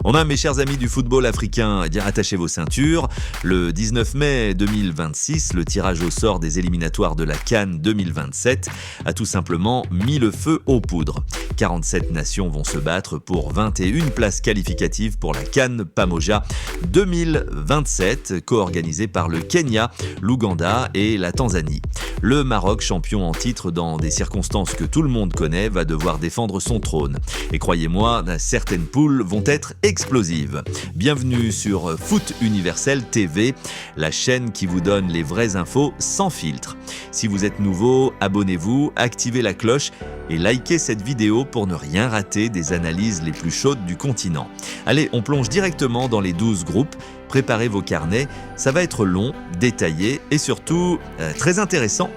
Enfin, mes chers amis du football africain, attachez vos ceintures. Le 19 mai 2026, le tirage au sort des éliminatoires de la CAN 2027 a tout simplement mis le feu aux poudres. 47 nations vont se battre pour 21 places qualificatives pour la CAN Pamoja 2027, co-organisée par le Kenya, l'Ouganda et la Tanzanie. Le Maroc, champion en titre dans des circonstances que tout le monde connaît, va devoir défendre son trône. Et croyez-moi, certaines poules vont être explosives. Bienvenue sur Foot Universel TV, la chaîne qui vous donne les vraies infos sans filtre. Si vous êtes nouveau, abonnez-vous, activez la cloche et likez cette vidéo pour ne rien rater des analyses les plus chaudes du continent. Allez, on plonge directement dans les 12 groupes. Préparez vos carnets, ça va être long, détaillé et surtout très intéressant.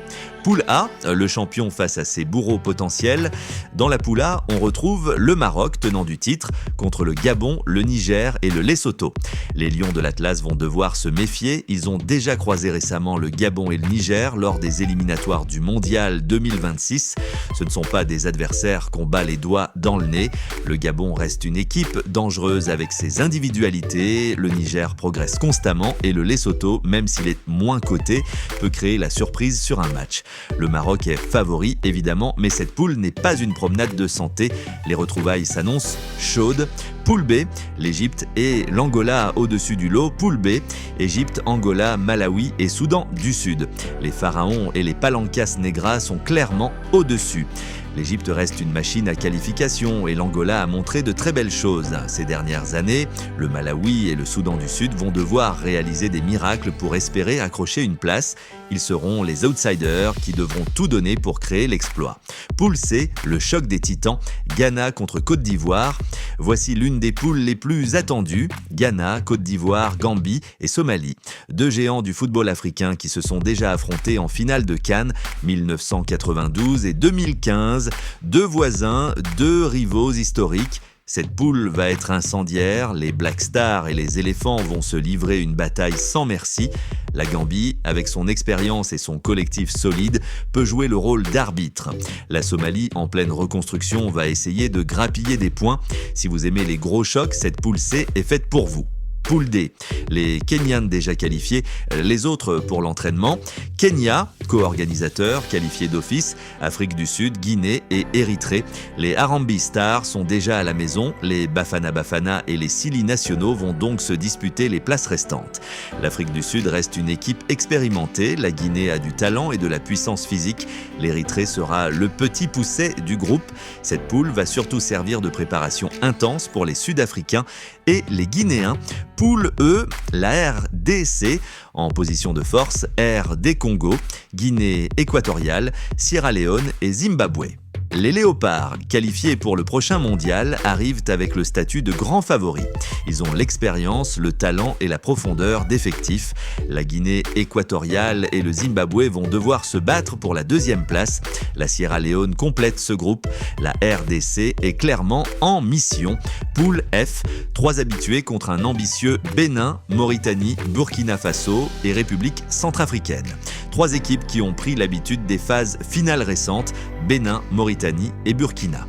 Poule A, le champion face à ses bourreaux potentiels. Dans la poule A, on retrouve le Maroc, tenant du titre, contre le Gabon, le Niger et le Lesotho. Les Lions de l'Atlas vont devoir se méfier. Ils ont déjà croisé récemment le Gabon et le Niger lors des éliminatoires du Mondial 2026. Ce ne sont pas des adversaires qu'on bat les doigts dans le nez. Le Gabon reste une équipe dangereuse avec ses individualités. Le Niger progresse constamment et le Lesotho, même s'il est moins coté, peut créer la surprise sur un match. Le Maroc est favori, évidemment, mais cette poule n'est pas une promenade de santé. Les retrouvailles s'annoncent chaudes. Poule B, l'Égypte et l'Angola au-dessus du lot. Poule B, Égypte, Angola, Malawi et Soudan du Sud. Les Pharaons et les Palancas Negras sont clairement au-dessus. L'Égypte reste une machine à qualification et l'Angola a montré de très belles choses. Ces dernières années, le Malawi et le Soudan du Sud vont devoir réaliser des miracles pour espérer accrocher une place. Ils seront les outsiders qui devront tout donner pour créer l'exploit. Poule C, le choc des titans, Ghana contre Côte d'Ivoire. Voici l'une des poules les plus attendues, Ghana, Côte d'Ivoire, Gambie et Somalie. Deux géants du football africain qui se sont déjà affrontés en finale de CAN 1992 et 2015. Deux voisins, deux rivaux historiques. Cette poule va être incendiaire, les Black Stars et les éléphants vont se livrer une bataille sans merci. La Gambie, avec son expérience et son collectif solide, peut jouer le rôle d'arbitre. La Somalie, en pleine reconstruction, va essayer de grappiller des points. Si vous aimez les gros chocs, cette poule C est faite pour vous. Poule D, les Kenyans déjà qualifiés, les autres pour l'entraînement. Kenya, co-organisateur, qualifié d'office. Afrique du Sud, Guinée et Érythrée. Les Harambee Stars sont déjà à la maison. Les Bafana Bafana et les Sili nationaux vont donc se disputer les places restantes. L'Afrique du Sud reste une équipe expérimentée. La Guinée a du talent et de la puissance physique. L'Érythrée sera le petit pousset du groupe. Cette poule va surtout servir de préparation intense pour les Sud-Africains et les Guinéens. Poule E, la RDC, en position de force, RD Congo, Guinée équatoriale, Sierra Leone et Zimbabwe. Les Léopards, qualifiés pour le prochain mondial, arrivent avec le statut de grands favoris. Ils ont l'expérience, le talent et la profondeur d'effectifs. La Guinée équatoriale et le Zimbabwe vont devoir se battre pour la deuxième place. La Sierra Leone complète ce groupe. La RDC est clairement en mission. Poule F, 3 habitués contre un ambitieux Bénin, Mauritanie, Burkina Faso et République centrafricaine. 3 équipes qui ont pris l'habitude des phases finales récentes, Bénin, Mauritanie et Burkina.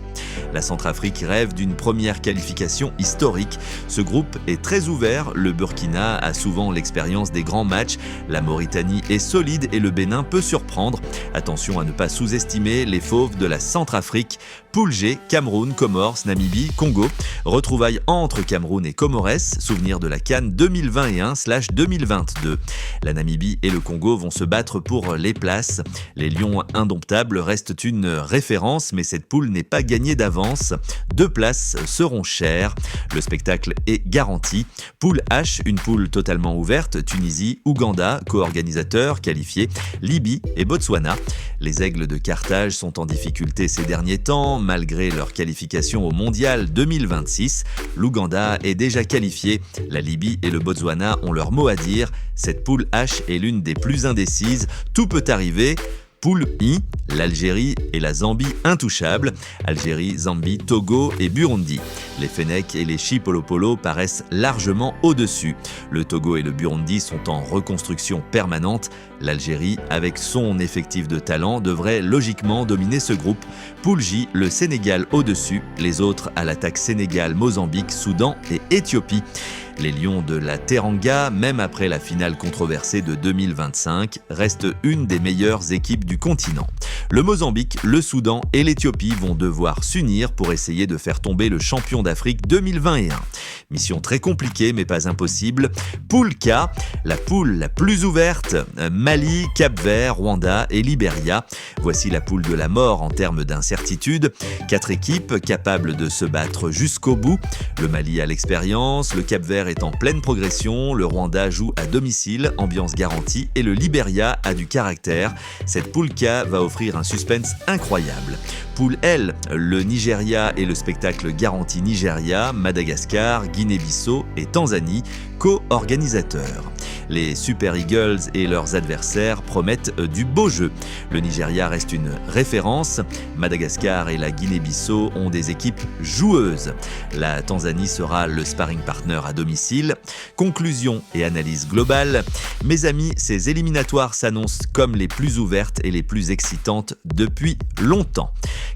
La Centrafrique rêve d'une première qualification historique. Ce groupe est très ouvert, le Burkina a souvent l'expérience des grands matchs, la Mauritanie est solide et le Bénin peut surprendre. Attention à ne pas sous-estimer les fauves de la Centrafrique. Poule G, Cameroun, Comores, Namibie, Congo. Retrouvailles entre Cameroun et Comores, souvenir de la CAN 2021/2022. La Namibie et le Congo vont se battre pour les places. Les Lions indomptables restent une référence, mais cette poule n'est pas gagnée d'avance. 2 places seront chères. Le spectacle est garanti. Poule H, une poule totalement ouverte. Tunisie, Ouganda, co-organisateurs qualifiés, Libye et Botswana. Les Aigles de Carthage sont en difficulté ces derniers temps, malgré leur qualification au Mondial 2026. L'Ouganda est déjà qualifié. La Libye et le Botswana ont leur mot à dire. Cette poule H est l'une des plus indécises. Tout peut arriver. Poule I, l'Algérie et la Zambie intouchables, Algérie, Zambie, Togo et Burundi. Les Fennecs et les Chipolopolo paraissent largement au-dessus. Le Togo et le Burundi sont en reconstruction permanente. L'Algérie, avec son effectif de talent, devrait logiquement dominer ce groupe. Poule J, le Sénégal au-dessus, les autres à l'attaque Sénégal, Mozambique, Soudan et Éthiopie. Les Lions de la Teranga, même après la finale controversée de 2025, restent une des meilleures équipes du continent. Le Mozambique, le Soudan et l'Éthiopie vont devoir s'unir pour essayer de faire tomber le champion d'Afrique 2021. Mission très compliquée mais pas impossible. Poule K, la poule la plus ouverte, Mali, Cap-Vert, Rwanda et Libéria. Voici la poule de la mort en termes d'incertitude. 4 équipes capables de se battre jusqu'au bout. Le Mali a l'expérience, le Cap-Vert est en pleine progression, le Rwanda joue à domicile, ambiance garantie, et le Libéria a du caractère. Cette poule K va offrir un suspense incroyable. Poule L, le Nigeria et le spectacle garanti Nigeria, Madagascar, Guinée-Bissau et Tanzanie, co-organisateurs. Les Super Eagles et leurs adversaires promettent du beau jeu. Le Nigeria reste une référence. Madagascar et la Guinée-Bissau ont des équipes joueuses. La Tanzanie sera le sparring partner à domicile. Conclusion et analyse globale. Mes amis, ces éliminatoires s'annoncent comme les plus ouvertes et les plus excitantes depuis longtemps.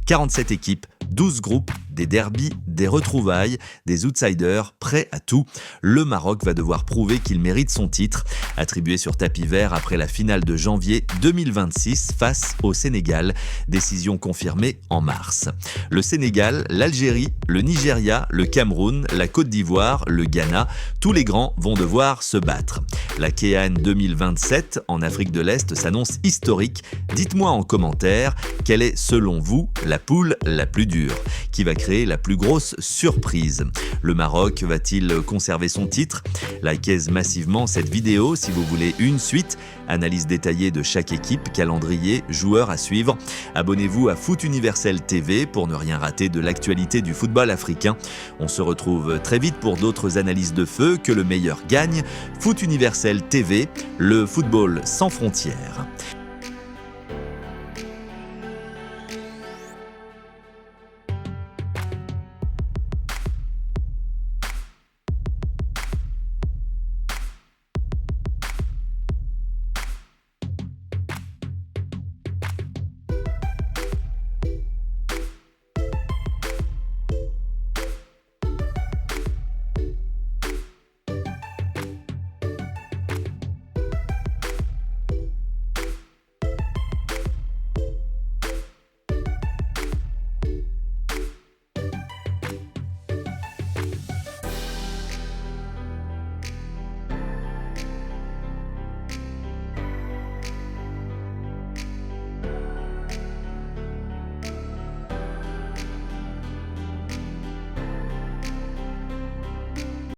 47 équipes, 12 groupes, des derbies, des retrouvailles, des outsiders, prêts à tout. Le Maroc va devoir prouver qu'il mérite son titre, attribué sur tapis vert après la finale de janvier 2026 face au Sénégal, décision confirmée en mars. Le Sénégal, l'Algérie, le Nigeria, le Cameroun, la Côte d'Ivoire, le Ghana, tous les grands vont devoir se battre. La CAN 2027 en Afrique de l'Est s'annonce historique. Dites-moi en commentaire quelle est selon vous la poule la plus dure, qui va créer la plus grosse surprise. Le Maroc va-t-il conserver son titre? Likez massivement cette vidéo si vous voulez une suite, analyse détaillée de chaque équipe, calendrier, joueurs à suivre. Abonnez-vous à Foot Universel TV pour ne rien rater de l'actualité du football africain. On se retrouve très vite pour d'autres analyses de feu. Que le meilleur gagne. Foot Universel TV, le football sans frontières.